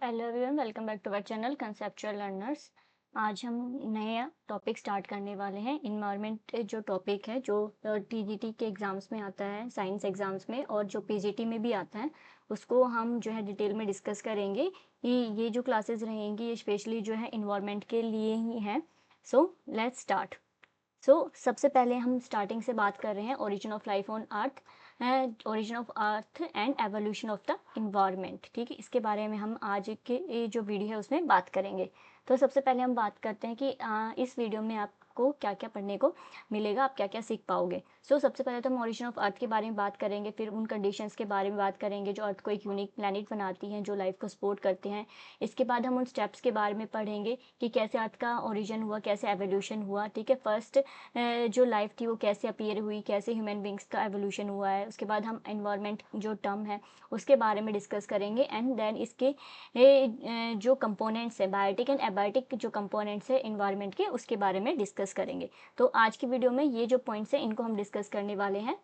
Hello everyone, welcome back to our channel conceptual learners. आज हम नया टॉपिक स्टार्ट करने वाले हैं। इन्वायरमेंट जो टॉपिक है, जो टीजीटी के एग्ज़ाम्स में आता है, साइंस एग्ज़ाम्स में, और जो पीजीटी में भी आता है, उसको हम जो है डिटेल में डिस्कस करेंगे। ये जो क्लासेस रहेंगी ये स्पेशली जो है इन्वायरमेंट के लिए ही हैं। So let's start. सबसे पहले हम स्टार्टिंग से बात कर रहे हैं origin of life on earth, origin of earth and evolution of the environment. ठीक है, इसके बारे में हम आज के ये जो वीडियो है उसमें बात करेंगे। तो सबसे पहले हम बात करते हैं कि इस वीडियो में आपको क्या क्या पढ़ने को मिलेगा, आप क्या क्या सीख पाओगे। सबसे पहले तो हम ओरिजिन ऑफ अर्थ के बारे में बात करेंगे, फिर उन कंडीशंस के बारे में बात करेंगे जो अर्थ को एक यूनिक प्लैनेट बनाती हैं, जो लाइफ को सपोर्ट करते हैं। इसके बाद हम उन स्टेप्स के बारे में पढ़ेंगे कि कैसे अर्थ का ओरिजिन हुआ, कैसे एवोल्यूशन हुआ। ठीक है, फर्स्ट जो लाइफ थी वो कैसे अपीयर हुई, कैसे ह्यूमन बींग्स का एवोल्यूशन हुआ है। उसके बाद हम एनवायरनमेंट जो टर्म है उसके बारे में डिस्कस करेंगे, एंड देन इसके जो कंपोनेंट्स है, बायोटिक एंड एबायोटिक जो कंपोनेंट्स है एनवायरनमेंट के, उसके बारे में डिस्कस करेंगे। तो आज की वीडियो में ये जो पॉइंट्स हैं इनको हम डिस्कस करने वाले हैं।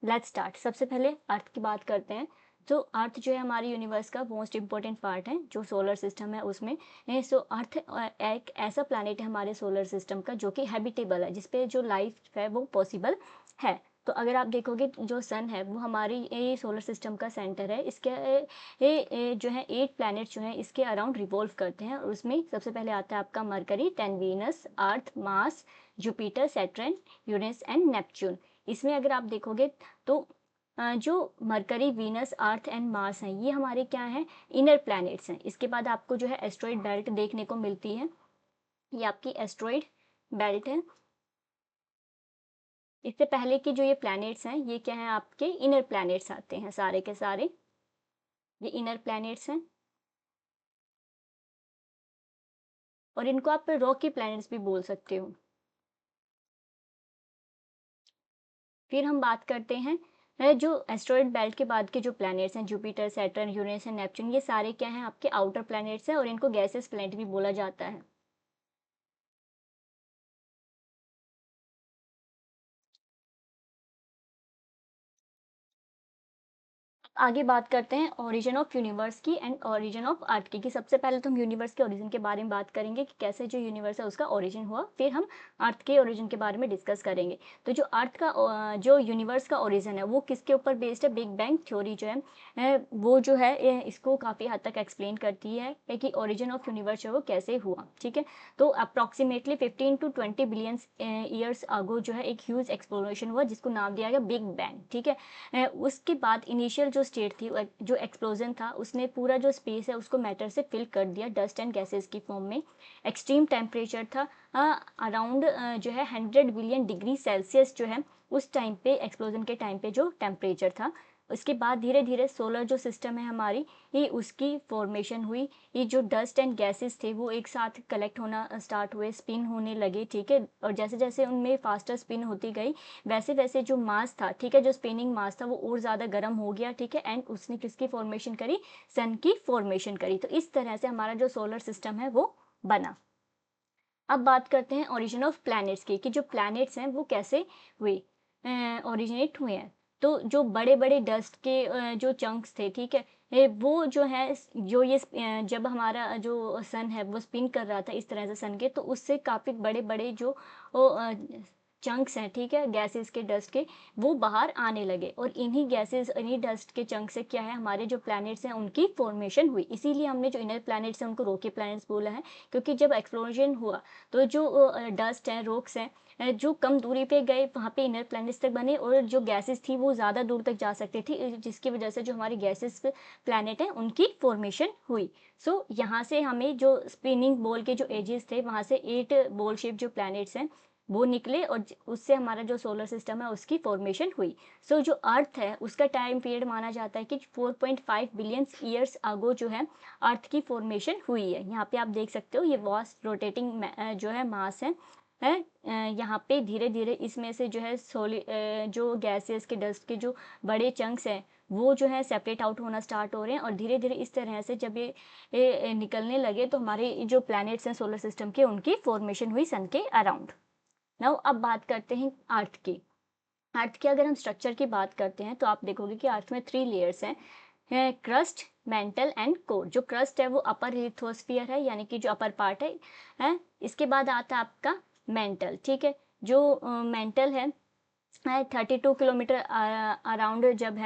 Let's start. सबसे पहले अर्थ की बात करते हैं। तो अर्थ जो है हमारी यूनिवर्स का मोस्ट इंपॉर्टेंट पार्ट है, जो सोलर सिस्टम है उसमें। अर्थ एक ऐसा प्लैनेट है हमारे सोलर सिस्टम का जो कि हैबिटेबल है, जिसपे जो लाइफ है वो पॉसिबल है। तो अगर आप देखोगे जो सन है वो हमारी ये सोलर सिस्टम का सेंटर है। इसके जो है 8 प्लैनेट जो हैं इसके अराउंड रिवॉल्व करते हैं, और उसमें सबसे पहले आता है आपका Mercury, then Venus, Earth, Mars, Jupiter, Saturn, Uranus and Neptune. इसमें अगर आप देखोगे तो जो Mercury, Venus, Earth and Mars हैं ये हमारे क्या हैं, इनर प्लैनेट्स हैं। इसके बाद आपको जो है एस्ट्रॉइड बेल्ट देखने को मिलती है, ये आपकी एस्ट्रॉइड बेल्ट है। इससे पहले की जो ये प्लैनेट्स हैं ये क्या हैं, आपके इनर प्लैनेट्स आते हैं, सारे के सारे ये इनर प्लैनेट्स हैं, और इनको आप रॉकी प्लैनेट्स भी बोल सकते हो। फिर हम बात करते हैं जो एस्ट्रॉइड बेल्ट के बाद के जो प्लैनेट्स हैं, Jupiter, Saturn, Uranus and Neptune, ये सारे क्या हैं, आपके आउटर प्लैनेट्स हैं, और इनको गैसेस प्लैनेट भी बोला जाता है। आगे बात करते हैं ओरिजिन ऑफ यूनिवर्स की एंड ओरिजिन ऑफ अर्थ की। कि सबसे पहले तो हम यूनिवर्स के ओरिजिन के बारे में बात करेंगे कि कैसे जो यूनिवर्स है उसका ओरिजिन हुआ, फिर हम अर्थ के ओरिजिन के बारे में डिस्कस करेंगे। तो जो अर्थ का जो यूनिवर्स का ओरिजिन है वो किसके ऊपर बेस्ड है, बिग बैंग थ्योरी जो है वो जो है इसको काफ़ी हद तक एक्सप्लेन करती है कि ओरिजिन ऑफ यूनिवर्स जो है वो कैसे हुआ। ठीक है, तो अप्रॉक्सीमेटली 15 to 20 बिलियन ईयर्स आगो जो है एक ह्यूज एक्सप्लोरेशन हुआ जिसको नाम दिया गया बिग बैंग। ठीक है, उसके बाद इनिशियल जो स्टेट थी, जो एक्सप्लोजन था, उसने पूरा जो स्पेस है उसको मैटर से फिल कर दिया, डस्ट एंड गैसेस की फॉर्म में। एक्सट्रीम टेम्परेचर था, अराउंड जो है 100 बिलियन डिग्री सेल्सियस जो है उस टाइम पे, एक्सप्लोजन के टाइम पे जो टेम्परेचर था। उसके बाद धीरे धीरे सोलर जो सिस्टम है हमारी, ये उसकी फॉर्मेशन हुई। ये जो डस्ट एंड गैसेस थे वो एक साथ कलेक्ट होना स्टार्ट हुए, स्पिन होने लगे। ठीक है, और जैसे जैसे उनमें फास्टर स्पिन होती गई वैसे वैसे जो मास था, ठीक है, जो स्पिनिंग मास था वो और ज़्यादा गर्म हो गया। ठीक है, एंड उसने किसकी फॉर्मेशन करी, सन की फॉर्मेशन करी। तो इस तरह से हमारा जो सोलर सिस्टम है वो बना। अब बात करते हैं ओरिजिन ऑफ प्लैनेट्स की, कि जो प्लैनेट्स हैं वो कैसे हुए, ओरिजिनेट हुए हैं। तो जो बड़े बड़े डस्ट के जो चंक्स थे, ठीक है, वो जो है जो ये जब हमारा जो सन है वो स्पिन कर रहा था इस तरह से सन के, तो उससे काफ़ी बड़े बड़े जो चंक्स हैं, ठीक है, गैसेस के, डस्ट के, वो बाहर आने लगे। और इन्हीं गैसेस, इन्हीं डस्ट के चंक से क्या है, हमारे जो प्लैनेट्स हैं उनकी फॉर्मेशन हुई। इसीलिए हमने जो इनर प्लैनेट्स हैं उनको रॉकी प्लैनेट्स बोला है, क्योंकि जब एक्सप्लोजन हुआ तो जो डस्ट हैं, रॉक्स हैं, जो कम दूरी पे गए वहाँ पे इनर प्लैनेट्स तक बने, और जो गैसेस थी वो ज़्यादा दूर तक जा सकती थी, जिसकी वजह से जो हमारी गैसेस प्लैनेट हैं उनकी फॉर्मेशन हुई। यहाँ से हमें जो स्पिनिंग बॉल के जो एजेस थे वहाँ से 8 बॉल शेप जो प्लैनेट्स हैं वो निकले, और उससे हमारा जो सोलर सिस्टम है उसकी फॉर्मेशन हुई। जो अर्थ है उसका टाइम पीरियड माना जाता है कि 4.5 बिलियन ईयर्स आगो जो है अर्थ की फॉर्मेशन हुई है। यहाँ पे आप देख सकते हो ये वास्ट रोटेटिंग जो है मास है यहाँ पे धीरे धीरे इसमें से जो है जो गैसेस के, डस्ट के जो बड़े चंक्स हैं वो जो है सेपरेट आउट होना स्टार्ट हो रहे हैं, और धीरे धीरे इस तरह से जब ये निकलने लगे तो हमारे जो प्लैनेट्स हैं सोलर सिस्टम के उनकी फॉर्मेशन हुई सन के अराउंड। नाउ अब बात करते हैं अर्थ की। अर्थ के अगर हम स्ट्रक्चर की बात करते हैं तो आप देखोगे कि अर्थ में 3 लेयर्स हैं। Crust, mental and core. जो क्रस्ट है वो अपर लिथोस्फीयर है, यानी कि जो अपर पार्ट है। इसके बाद आता है आपका मेंटल, ठीक है। जो मेंटल है 32 किलोमीटर अराउंड जब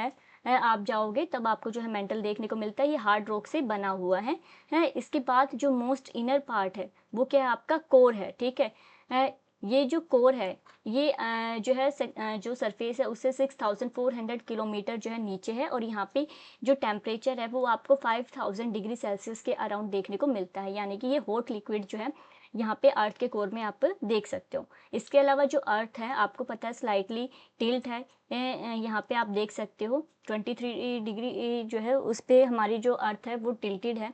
आप जाओगे तब आपको जो है मेंटल देखने को मिलता है। ये हार्ड रॉक से बना हुआ है। इसके बाद जो मोस्ट इनर पार्ट है वो क्या है, आपका कोर है, ठीक है। ये जो कोर है ये जो है जो सरफेस है उससे 6400 किलोमीटर जो है नीचे है, और यहाँ पे जो टेम्परेचर है वो आपको 5000 डिग्री सेल्सियस के अराउंड देखने को मिलता है, यानी कि ये हॉट लिक्विड जो है यहाँ पे अर्थ के कोर में आप देख सकते हो। इसके अलावा जो अर्थ है आपको पता है स्लाइटली टिल्ट है। यहाँ पे आप देख सकते हो 23 डिग्री जो है उस पे हमारी जो अर्थ है वो टिल्टेड है,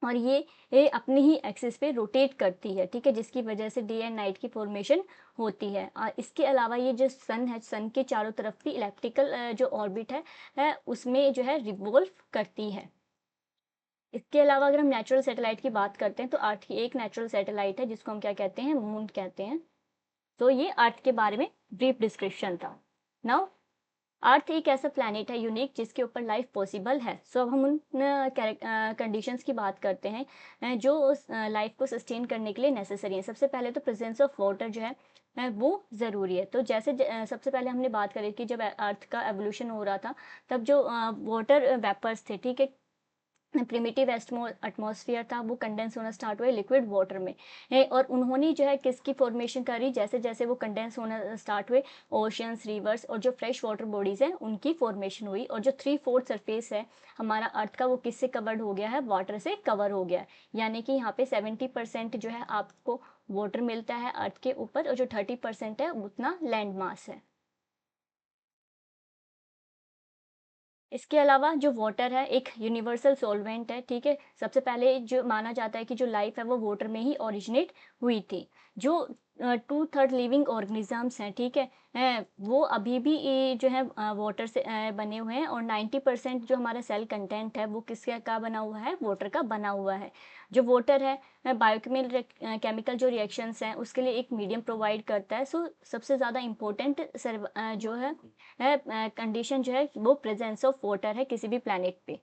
और ये अपनी ही एक्सिस पे रोटेट करती है, ठीक है, जिसकी वजह से डे एंड नाइट की फॉर्मेशन होती है। और इसके अलावा ये जो सन है, सन के चारों तरफ भी इलेप्टिकल जो ऑर्बिट है उसमें जो है रिवॉल्व करती है। इसके अलावा अगर हम नेचुरल सैटेलाइट की बात करते हैं तो अर्थ की एक नेचुरल सैटेलाइट है जिसको हम क्या कहते हैं, मून कहते हैं। तो ये अर्थ के बारे में ब्रीफ डिस्क्रिप्शन था। नाउ अर्थ एक ऐसा प्लैनेट है यूनिक जिसके ऊपर लाइफ पॉसिबल है। सो अब हम उन कंडीशंस की बात करते हैं जो उस लाइफ को सस्टेन करने के लिए नेसेसरी है। सबसे पहले तो प्रेजेंस ऑफ वाटर जो है वो ज़रूरी है। तो जैसे सबसे पहले हमने बात करी कि जब अर्थ का एवोल्यूशन हो रहा था तब जो वाटर वेपर्स थे, ठीक है, प्रिमिटिव एटमॉस्फेयर था वो कंडेंस होना स्टार्ट हुए लिक्विड वाटर में। और उन्होंने जो है किसकी फॉर्मेशन करी, जैसे जैसे वो कंडेंस होना स्टार्ट हुए ओशियंस, रिवर्स और जो फ्रेश वाटर बॉडीज़ हैं उनकी फॉर्मेशन हुई। और जो 3/4 सरफेस है हमारा अर्थ का वो किससे कवर्ड हो गया है, वाटर से कवर हो गया है। यानी कि यहाँ पे 70% जो है आपको वाटर मिलता है अर्थ के ऊपर, और जो 30% है उतना लैंड मास है। इसके अलावा जो वाटर है एक यूनिवर्सल सॉल्वेंट है, ठीक है। सबसे पहले जो माना जाता है कि जो लाइफ है वो वाटर में ही ओरिजिनेट हुई थी। जो 2/3 लिविंग ऑर्गेनिजम्स हैं, ठीक है, वो अभी भी जो है वाटर से बने हुए हैं, और 90% जो हमारा सेल कंटेंट है वो किसका का बना हुआ है, वाटर का बना हुआ है। जो वाटर है बायोकेमिकल केमिकल जो रिएक्शंस हैं उसके लिए एक मीडियम प्रोवाइड करता है। सो सबसे ज़्यादा इम्पोर्टेंट जो है कंडीशन जो है वो प्रेजेंस ऑफ वाटर है किसी भी प्लैनेट पे।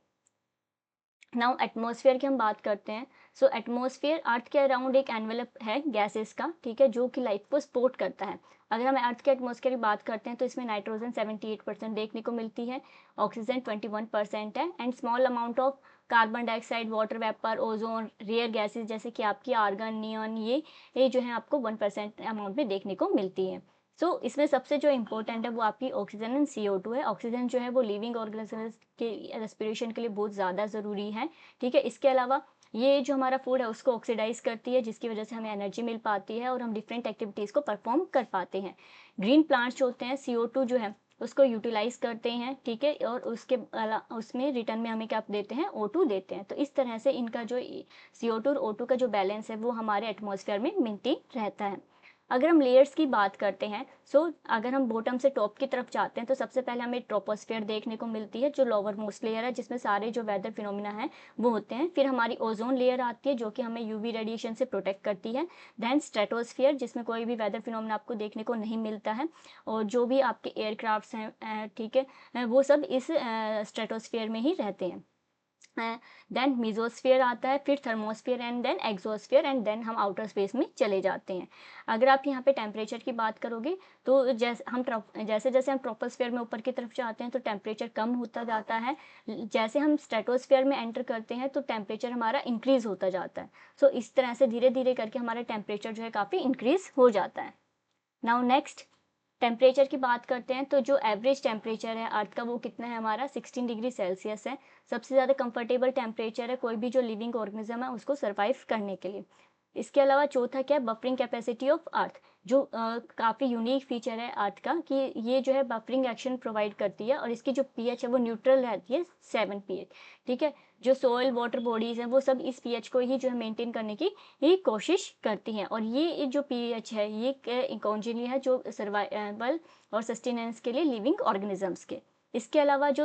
नाउ एटमॉस्फेयर की हम बात करते हैं। सो एटमॉस्फेयर अर्थ के अराउंड एक एनवेलप है गैसेस का, ठीक है, जो कि लाइफ को सपोर्ट करता है। अगर हम अर्थ के एटमॉस्फेयर की बात करते हैं तो इसमें नाइट्रोजन 78% देखने को मिलती है, ऑक्सीजन 21% है, and small amount of carbon dioxide, water vapour, ozone, rare gases जैसे कि आपकी आर्गन, नियॉन, ये जो है आपको 1% अमाउंट में देखने को मिलती है। सो इसमें सबसे जो इम्पोर्टेंट है वो आपकी ऑक्सीजन एंड CO2 है। ऑक्सीजन जो है वो लिविंग ऑर्गेनिजम्स के रेस्पिरेशन के लिए बहुत ज़्यादा ज़रूरी है, ठीक है। इसके अलावा ये जो हमारा फूड है उसको ऑक्सीडाइज करती है जिसकी वजह से हमें एनर्जी मिल पाती है और हम डिफरेंट एक्टिविटीज़ को परफॉर्म कर पाते हैं। ग्रीन प्लांट्स जो होते हैं CO2 जो है उसको यूटिलाइज करते हैं, ठीक है, और उसमें रिटर्न में हमें क्या देते हैं, O2 देते हैं। तो इस तरह से इनका जो CO2 और O2 का जो बैलेंस है वो हमारे एटमॉस्फेयर में मेंटेन रहता है। अगर हम लेयर्स की बात करते हैं, अगर हम बॉटम से टॉप की तरफ जाते हैं तो सबसे पहले हमें ट्रोपोस्फेयर देखने को मिलती है जो लोअर मोस्ट लेयर है जिसमें सारे जो वेदर फिनोमिना हैं वो होते हैं। फिर हमारी ओजोन लेयर आती है जो कि हमें यूवी रेडिएशन से प्रोटेक्ट करती है। देन स्ट्रेटोस्फेयर जिसमें कोई भी वेदर फिनोमिना आपको देखने को नहीं मिलता है, और जो भी आपके एयरक्राफ्ट्स हैं, ठीक है, वो सब इस स्ट्रेटोस्फेयर में ही रहते हैं। देन मीजोस्फीयर आता है, फिर thermosphere and then exosphere, and then हम आउटर स्पेस में चले जाते हैं। अगर आप यहाँ पे टेम्परेचर की बात करोगे तो जैसे जैसे हम ट्रोपोस्फियर में ऊपर की तरफ जाते हैं तो टेम्परेचर कम होता जाता है। जैसे हम स्ट्रेटोस्फियर में एंटर करते हैं तो टेम्परेचर हमारा इंक्रीज होता जाता है। सो इस तरह से धीरे धीरे करके हमारा टेम्परेचर जो है काफ़ी इंक्रीज हो जाता है। नाउ नेक्स्ट टेम्परेचर की बात करते हैं तो जो एवरेज टेम्परेचर है अर्थ का वो कितना है, हमारा 16 डिग्री सेल्सियस है। सबसे ज़्यादा कंफर्टेबल टेम्परेचर है कोई भी जो लिविंग ऑर्गेनिज्म है उसको सर्वाइव करने के लिए। इसके अलावा चौथा क्या है, बफरिंग कैपेसिटी ऑफ अर्थ, जो काफ़ी यूनिक फीचर है अर्थ का कि ये जो है बफरिंग एक्शन प्रोवाइड करती है, और इसकी जो पीएच है वो न्यूट्रल रहती है 7 पीएच, ठीक है। जो सोयल वाटर बॉडीज़ हैं वो सब इस पीएच को ही जो है मेंटेन करने की ही कोशिश करती हैं, और ये जो पीएच है ये कॉन्जिनियल है जो सर्वाइवल और सस्टेनेंस के लिए लिविंग ऑर्गेनिजम्स के। इसके अलावा जो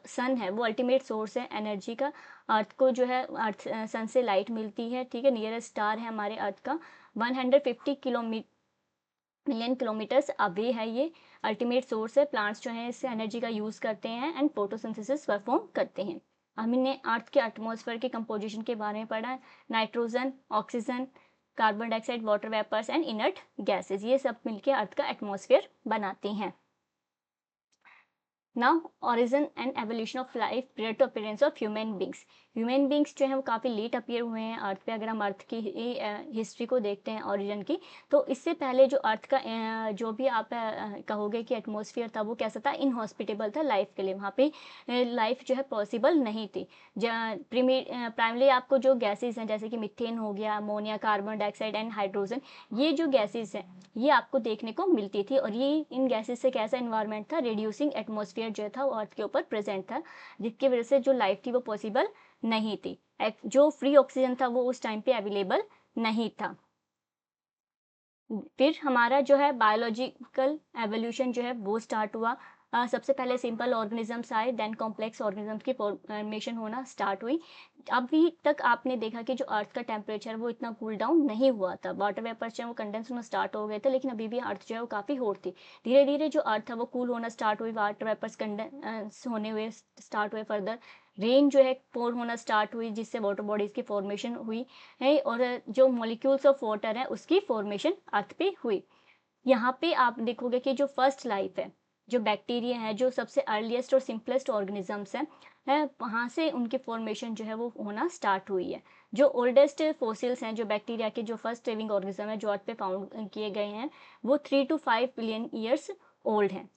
सन है वो अल्टीमेट सोर्स है एनर्जी का। अर्थ को जो है अर्थ सन से लाइट मिलती है, ठीक है। नियरेस्ट स्टार है हमारे अर्थ का 150 मिलियन किलोमीटर्स अवे है ये। अल्टीमेट सोर्स है, प्लांट्स जो हैं इससे एनर्जी का यूज़ करते हैं एंड फोटोसिंथेसिस परफॉर्म करते हैं। हमने अर्थ के एटमॉस्फेयर के कंपोजिशन के बारे में पढ़ा, nitrogen, oxygen, carbon dioxide, water vapours and inert gases, ये सब मिलकर अर्थ का एटमॉस्फेयर बनाते हैं। Now origin and evolution of life prior to appearance of human beings. Human beings जो है वो काफ़ी लेट अपीयर हुए हैं अर्थ पे। अगर हम अर्थ की हिस्ट्री को देखते हैं ऑरिजिन की, तो इससे पहले जो अर्थ का जो भी आप कहोगे कि एटमॉस्फेयर था वो कैसा था, इनहॉस्पिटेबल था लाइफ के लिए। वहाँ पे लाइफ जो है पॉसिबल नहीं थी। प्राइमरी आपको जो गैसेज हैं जैसे कि मिथेन हो गया, ammonia, carbon dioxide and hydrogen, ये जो गैसेज हैं ये आपको देखने को मिलती थी। और ये इन गैसेज से कैसा इन्वायरमेंट था, रिड्यूसिंग एटमॉस्फेयर जो था वो अर्थ के ऊपर प्रेजेंट था, जिसकी वजह से जो लाइफ थी वो पॉसिबल नहीं थी। जो फ्री ऑक्सीजन था वो उस टाइम पे अवेलेबल नहीं था। फिर हमारा जो है बायोलॉजिकल एवोल्यूशन जो है वो स्टार्ट हुआ। सबसे पहले सिंपल ऑर्गेनिजम्स आए, देन कॉम्प्लेक्स ऑर्गेनिजम्स की फॉर्मेशन होना स्टार्ट हुई। अभी तक आपने देखा कि जो अर्थ का टेम्परेचर वो इतना कूल डाउन नहीं हुआ था, वाटर वेपर्स जो है वो कंडेंस होना स्टार्ट हो गए थे, लेकिन अभी भी अर्थ जो है वो काफ़ी हॉट थी। धीरे धीरे जो अर्थ था वो कूल होना स्टार्ट हुई, वाटर वेपर्स कंडेंस होने हुए स्टार्ट हुए, फर्दर रेन जो है पोर होना स्टार्ट हुई, जिससे वाटर बॉडीज़ की फॉर्मेशन हुई है और जो मॉलिक्यूल्स ऑफ वाटर है उसकी फॉर्मेशन अर्थ पे हुई। यहाँ पे आप देखोगे कि जो फर्स्ट लाइफ है, जो बैक्टीरिया है, जो सबसे अर्लीस्ट और सिंपलेस्ट ऑर्गेनिजम्स है वहाँ से उनकी फॉर्मेशन जो है वो होना स्टार्ट हुई है। जो ओल्डेस्ट फॉसिल्स हैं, जो बैक्टीरिया के जो फर्स्ट लिविंग ऑर्गेनिज्म है जो अर्थ पे फाउंड किए गए हैं, वो 3 to 5 बिलियन ईयर्स ओल्ड हैं।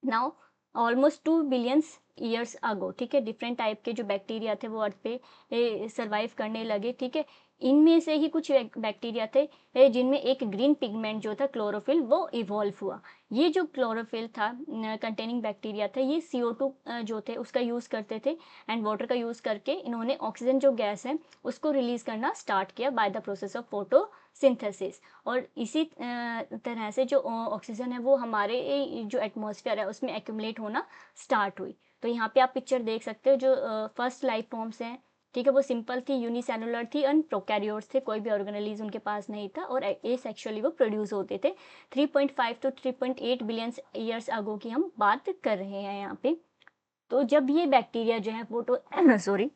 Now almost 2 billions years ago, ठीक है, डिफरेंट टाइप के जो बैक्टीरिया थे वो अर्थ पे सर्वाइव करने लगे, ठीक है। इनमें से ही कुछ बैक्टीरिया थे जिनमें एक ग्रीन पिगमेंट जो था क्लोरोफिल वो इवॉल्व हुआ। ये जो क्लोरोफिल था कंटेनिंग बैक्टीरिया था, ये CO2 जो थे उसका यूज़ करते थे एंड वाटर का यूज़ करके इन्होंने ऑक्सीजन जो गैस है उसको रिलीज़ करना स्टार्ट किया by the process of photosynthesis. और इसी तरह से जो ऑक्सीजन है वो हमारे जो एटमॉस्फेयर है उसमें एक्यूमुलेट होना स्टार्ट हुई। तो यहाँ पे आप पिक्चर देख सकते हो, जो फर्स्ट लाइफ फॉर्म्स हैं, ठीक है, वो सिंपल थी, यूनिसेलुलर थी एंड प्रोकैरियोट्स थे, कोई भी ऑर्गेनेलिज उनके पास नहीं था और एसेक्सुअली वो प्रोड्यूस होते थे। 3.5 to 3.8 बिलियन ईयर्स अगो की हम बात कर रहे हैं यहाँ पे। तो जब ये बैक्टीरिया जो है फोटो सॉरी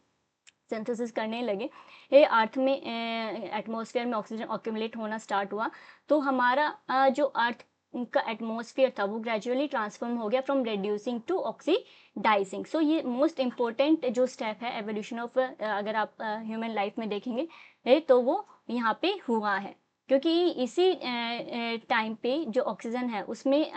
सिंथेसिस करने लगे, ये अर्थ में एटमॉस्फेयर में ऑक्सीजन अक्यूमुलेट होना स्टार्ट हुआ, तो हमारा जो अर्थ का एटमॉस्फेयर था वो ग्रेजुअली ट्रांसफॉर्म हो गया फ्रॉम रेड्यूसिंग टू ऑक्सीडाइजिंग। सो ये मोस्ट इंपॉर्टेंट जो स्टेप है एवोल्यूशन ऑफ, अगर आप ह्यूमन लाइफ में देखेंगे तो वो यहाँ पे हुआ है, क्योंकि इसी टाइम पे जो ऑक्सीजन है उसमें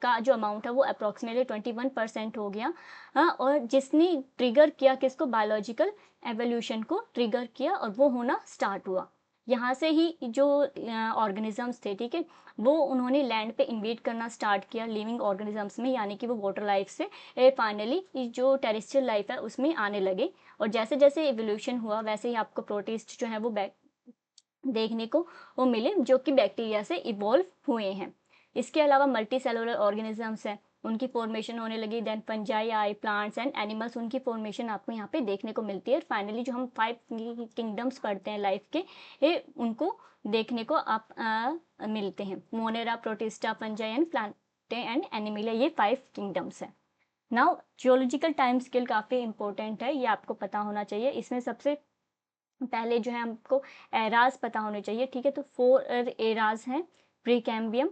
का जो अमाउंट है वो अप्रॉक्सीमेटली 21% हो गया। और जिसने ट्रिगर किया किसको, बायोलॉजिकल एवोल्यूशन को ट्रिगर किया और वो होना स्टार्ट हुआ। यहाँ से ही जो ऑर्गेनिजम्स थे, ठीक है, वो उन्होंने लैंड पे इन्वेट करना स्टार्ट किया लिविंग ऑर्गेनिजम्स में, यानी कि वो वाटर लाइफ से फाइनली जो टेरेस्ट्रियल लाइफ है उसमें आने लगे। और जैसे जैसे एवोल्यूशन हुआ वैसे ही आपको प्रोटिस्ट जो है वो देखने को वो मिले, जो कि बैक्टीरिया से इवॉल्व हुए हैं। इसके अलावा मल्टी सेलुलर ऑर्गेनिजम्स हैं, उनकी फॉर्मेशन होने लगी, देन फंजाई आए, प्लांट्स एंड एनिमल्स, उनकी फॉर्मेशन आपको यहाँ पे देखने को मिलती है। फाइनली जो हम 5 किंगडम्स पढ़ते हैं लाइफ के, उनको देखने को आप मिलते हैं, Monera, protista, fungi and Plantae and Animalia, ये 5 किंगडम्स हैं। नाउ जियोलॉजिकल टाइम स्केल काफ़ी इंपॉर्टेंट है, ये आपको पता होना चाहिए। इसमें सबसे पहले जो है हमको एराज पता होने चाहिए, ठीक है। तो 4 एराज हैं, प्रीकैम्बियम,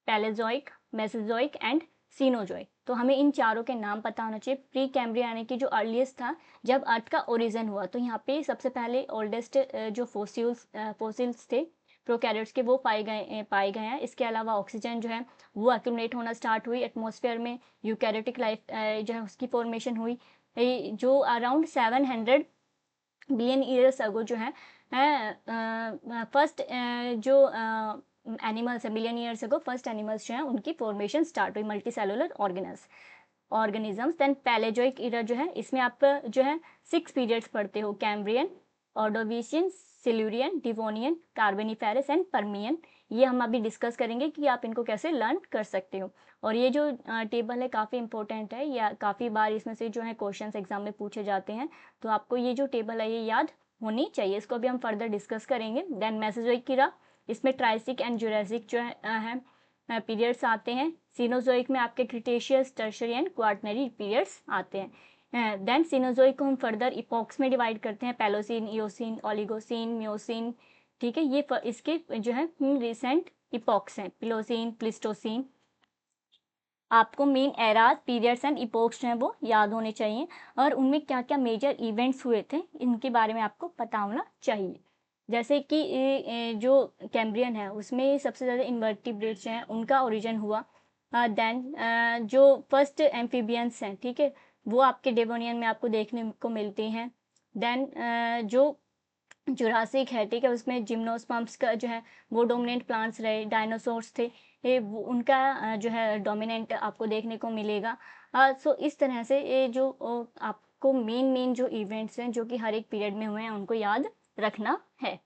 पैलेजोइक, मेसोजोइक एंड सीनोजोइक। तो हमें इन चारों के नाम पता होना चाहिए। प्री कैम्ब्रियन यानी कि जो अर्लीस्ट था जब अर्थ का ओरिजिन हुआ, तो यहाँ पे सबसे पहले ओल्डेस्ट जो फोसिल्स थे प्रोकैरियोट्स के वो पाए गए हैं। इसके अलावा ऑक्सीजन जो है वो एक्यूमुलेट होना स्टार्ट हुई एटमॉस्फेयर में, यूकैरियोटिक लाइफ जो है उसकी फॉर्मेशन हुई, जो अराउंड 700 बिलियन ईयर्स अगो जो है फर्स्ट जो एनिमल्स है, million years ago first animals जो हैं उनकी फॉर्मेशन स्टार्ट हुई, multicellular organisms. Then Palaeozoic era जो है, इसमें आप जो है 6 पीरियड्स पढ़ते हो, Cambrian, Ordovician, Silurian, Devonian, Carboniferous and Permian. ये हम अभी डिस्कस करेंगे कि आप इनको कैसे लर्न कर सकते हो। और ये जो टेबल है काफ़ी इंपॉर्टेंट है, या काफ़ी बार इसमें से जो है क्वेश्चंस एग्जाम में पूछे जाते हैं, तो आपको ये जो टेबल है ये याद होनी चाहिए। इसको भी हम फर्दर डिस्कस करेंगे। देन मेसोजोइक ईरा, इसमें ट्राइसिक एंड जुरासिक जो है पीरियड्स आते हैं। सीनोजोइक में आपके Cretaceous, tertiary and quaternary periods आते हैं। देन सीनोजोइक को हम फर्दर इपॉक्स में डिवाइड करते हैं, पैलोसिन, इयोसिन, ओलिगोसिन, मियोसिन, ठीक है। ये इसके जो है रिसेंट इपॉक्स हैं, प्लोसिन, प्लिस्टोसिन। आपको मेन एराज, पीरियड्स एंड इपोक्स जो हैं वो याद होने चाहिए, और उनमें क्या क्या मेजर इवेंट्स हुए थे इनके बारे में आपको पता होना चाहिए। जैसे कि जो कैम्ब्रियन है उसमें सबसे ज़्यादा इन्वर्टिब्रेट्स हैं उनका ओरिजिन हुआ। देन जो फर्स्ट एम्फीबियंस हैं, ठीक है, वो आपके डेवोनियन में आपको देखने को मिलती हैं। देन जो जुरासिक है, ठीक है, उसमें जिम्नोस्पर्म्स का जो है वो डोमिनेंट प्लांट्स रहे, डायनासोर्स थे, ये वो उनका जो है डोमिनेंट आपको देखने को मिलेगा। सो इस तरह से ये जो आपको मेन जो इवेंट्स हैं जो कि हर एक पीरियड में हुए हैं उनको याद रखना है।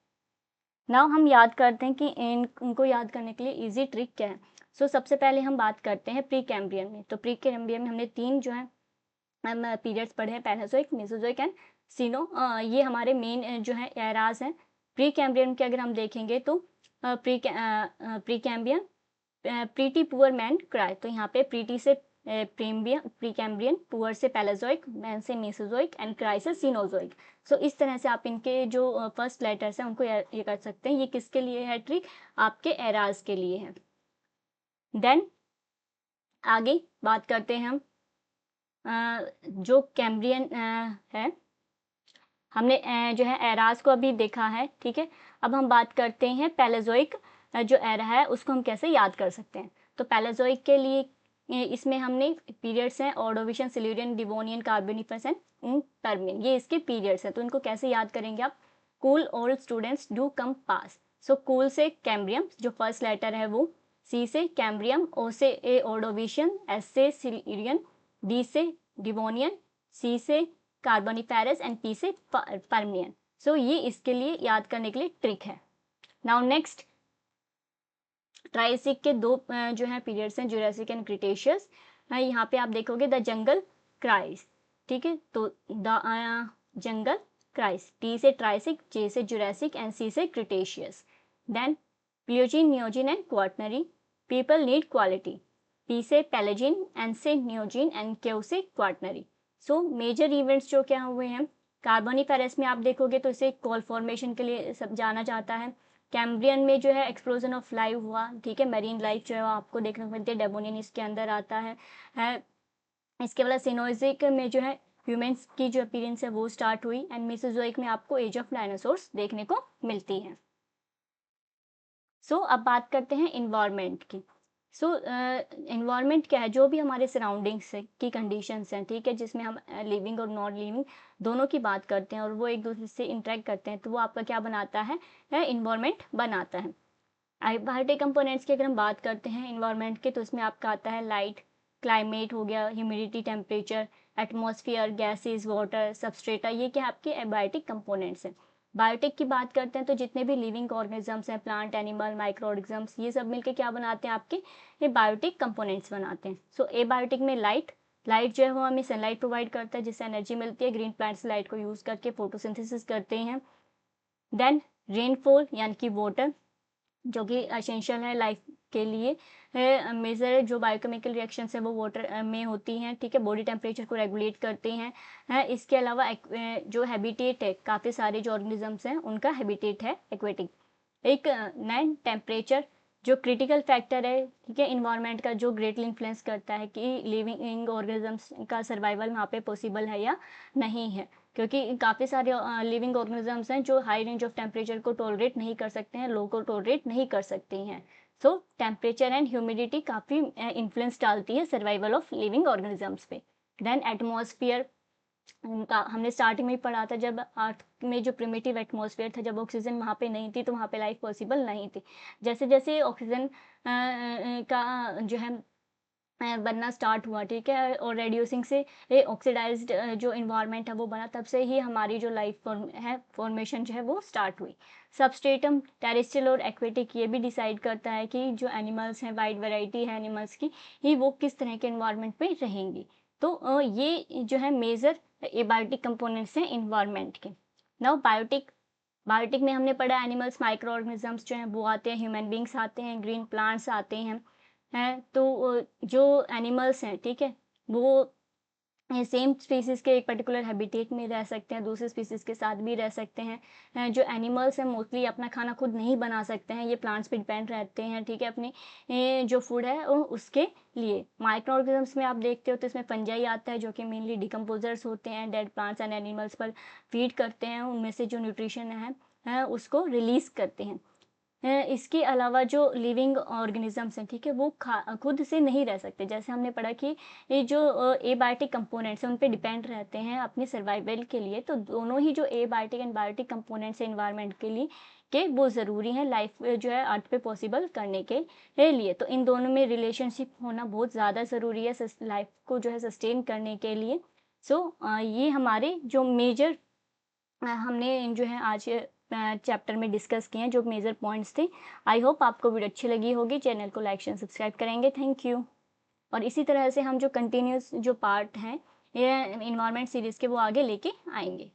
नाउ हम याद करते हैं कि उनको याद करने के लिए इजी ट्रिक क्या है। सो सबसे पहले हम बात करते हैं प्री कैम्ब्रियन में। तो प्री कैम्ब्रियन में हमने 3 जो है हम पीरियड्स पढ़े हैं, पैलेसोइक, मेसोजोइक एंड सीनो। ये हमारे मेन जो है एराज हैं। प्री कैम्ब्रियन के अगर हम देखेंगे तो pre Cambrian, pretty poor man cry. तो यहाँ पे प्रीटी से प्री कैम्ब्रियन, पुअर से पैलेजोइक, मैन से मेसोजोइक एंड क्राई से सीनोजोइक। सो इस तरह से आप इनके जो फर्स्ट लेटर्स हैं उनको ये कर सकते हैं। ये किसके लिए है ट्रिक? आपके एराज के लिए है। देन आगे बात करते हैं हम जो कैम्ब्रियन है, हमने जो है एराज को अभी देखा है, ठीक है। अब हम बात करते हैं पैलेजोइक जो एरा है उसको हम कैसे याद कर सकते हैं। तो पैलेजोइक के लिए इसमें हमने पीरियड्स हैं Ordovician, Silurian, Devonian, Carboniferous and Permian, ये इसके पीरियड्स हैं। तो इनको कैसे याद करेंगे आप? Cool old students do come pass. So cool से कैम्ब्रियम, जो फर्स्ट लेटर है वो, सी से कैम्ब्रियम, ओ से ए ऑर्डोविशियन, एस से सिल्यूरियन, डी से डिवोनियन, सी से कार्बोनिफेरस एंड पी से पर्मियन। सो ये इसके लिए याद करने के लिए ट्रिक है। नाउ नेक्स्ट, ट्राइसिक के 2 जो है पीरियड्स हैं, जुरासिक एंड क्रिटेशियस। यहाँ पे आप देखोगे द जंगल क्राइस, ठीक है। तो द जंगल क्राइस, टी से ट्राइसिक, जे से जुरासिक एंड सी से Cretaceous. Then Paleogene, Neogene and Quaternary, people need quality, P से पैलेजिन, एन से नियोजिन एंड क्यू से क्वार्टनरी। सो मेजर इवेंट्स जो क्या हुए हैं, कार्बोनिफेरस में आप देखोगे तो इसे कॉल फॉर्मेशन के लिए सब जाना जाता है। कैम्ब्रियन में जो है एक्सप्लोजन ऑफ लाइफ हुआ, ठीक है, मरीन लाइफ जो है आपको देखने को मिलती है, डेवोनियन इसके अंदर आता है। इसके बाद सिनोइजिक में जो है ह्यूमंस की जो अपीयरेंस है वो स्टार्ट हुई, एंड मेसोजोइक में आपको एज ऑफ डायनासोर्स देखने को मिलती है। सो अब बात करते हैं इन्वायरमेंट की। सो इन्वायरमेंट क्या है? जो भी हमारे सराउंडिंग्स की कंडीशंस हैं, ठीक है, जिसमें हम लिविंग और नॉन लिविंग दोनों की बात करते हैं और वो एक दूसरे से इंटरेक्ट करते हैं, तो वो आपका क्या बनाता है? इन्वायरमेंट बनाता है। बायोटिक कंपोनेंट्स की अगर हम बात करते हैं इन्वायरमेंट के, तो इसमें आपका आता है लाइट, क्लाइमेट हो गया, humidity, temperature, atmosphere, gases, water, substrata, ये क्या आपके एबायोटिक कंपोनेंट्स हैं। बायोटिक की बात करते हैं तो जितने भी लिविंग ऑर्गेनिजम्स हैं, प्लांट, एनिमल, माइक्रो ऑर्गेनिजम्स, ये सब मिलके क्या बनाते हैं? आपके ये बायोटिक कंपोनेंट्स बनाते हैं। सो एबायोटिक में लाइट जो है वो हमें सनलाइट प्रोवाइड करता है जिससे एनर्जी मिलती है। ग्रीन प्लांट्स लाइट को यूज़ करके फोटोसिंथेसिस करते हैं। देन रेनफॉल यानी कि वाटर, जो कि असेंशियल है लाइफ के लिए है। मेजर जो बायोकेमिकल रिएक्शंस है वो वाटर में होती हैं, ठीक है, बॉडी टेम्परेचर को रेगुलेट करते हैं। इसके अलावा जो हैबिटेट है, काफ़ी सारे जो ऑर्गेनिजम्स हैं उनका हैबिटेट है एक्वेटिक। एक नैन टेम्परेचर जो क्रिटिकल फैक्टर है, ठीक है, इन्वायरमेंट का, जो ग्रेटली इन्फ्लुएंस करता है कि लिविंग ऑर्गेनिजम्स का सर्वाइवल वहाँ पे पॉसिबल है या नहीं है, क्योंकि काफ़ी सारे लिविंग ऑर्गेनिजम्स हैं जो हाई रेंज ऑफ टेम्परेचर को टॉलरेट नहीं कर सकते हैं, लो को टॉलरेट नहीं कर सकती हैं। सो टेम्परेचर एंड ह्यूमिडिटी काफ़ी इन्फ्लुएंस डालती है सर्वाइवल ऑफ लिविंग ऑर्गेनिजम्स पे। देन एटमॉस्फेयर, उनका हमने स्टार्टिंग में ही पढ़ा था, जब अर्थ में जो प्रिमिटिव एटमॉस्फेयर था, जब ऑक्सीजन वहाँ पे नहीं थी तो वहाँ पे लाइफ पॉसिबल नहीं थी। जैसे जैसे ऑक्सीजन का जो है बनना स्टार्ट हुआ, ठीक है, और रेड्यूसिंग से ये ऑक्सीडाइज्ड जो इन्वायरमेंट है वो बना, तब से ही हमारी जो लाइफ फॉर्मेशन जो है वो स्टार्ट हुई। सबस्ट्रेटम टेरेस्ट्रियल और एक्वेटिक ये भी डिसाइड करता है कि जो एनिमल्स हैं, वाइड वैरायटी है एनिमल्स की, ही वो किस तरह के इन्वायरमेंट में रहेंगी। तो ये जो है मेजर एबायोटिक कंपोनेंट्स हैं इन्वायरमेंट के। नाउ बायोटिक में हमने पढ़ा एनिमल्स, माइक्रो ऑर्गेनिजम्स जो हैं वो आते हैं, ह्यूमन बींग्स आते हैं, ग्रीन प्लांट्स आते हैं। हैं, तो जो एनिमल्स हैं, ठीक है, वो सेम स्पीसीज़ के एक पर्टिकुलर हैबिटेट में रह सकते हैं, दूसरे स्पीसीज़ के साथ भी रह सकते हैं। जो एनिमल्स हैं मोस्टली अपना खाना खुद नहीं बना सकते हैं, ये प्लांट्स पे डिपेंड रहते हैं, ठीक है, अपने जो फूड है उसके लिए। माइक्रो ऑर्गेनिज़म्स में आप देखते हो तो इसमें फंजाई आता है, जो कि मेनली डिकम्पोज़र्स होते हैं, डेड प्लांट्स एंड एनिमल्स पर फीड करते हैं, उनमें से जो न्यूट्रिशन है उसको रिलीज़ करते हैं। इसके अलावा जो लिविंग ऑर्गेनिज़म्स हैं, ठीक है, वो खुद से नहीं रह सकते। जैसे हमने पढ़ा कि ये जो एबायोटिक कंपोनेंट्स हैं, उन पे डिपेंड रहते हैं अपने सर्वाइवल के लिए। तो दोनों ही जो एबायोटिक एंड बायोटिक कंपोनेंट्स हैं एनवायरनमेंट के लिए, के वो ज़रूरी हैं लाइफ जो है अर्थ पे पॉसिबल करने के लिए। तो इन दोनों में रिलेशनशिप होना बहुत ज़्यादा ज़रूरी है लाइफ को जो है सस्टेन करने के लिए। सो ये हमारे जो मेजर हमने जो है आज चैप्टर में डिस्कस किए हैं, जो मेजर पॉइंट्स थे। आई होप आपको वीडियो अच्छी लगी होगी। चैनल को लाइक शेयर सब्सक्राइब करेंगे। Thank you. और इसी तरह से हम जो कंटिन्यूस जो पार्ट हैं ये इन्वायरमेंट सीरीज़ के वो आगे लेके आएंगे।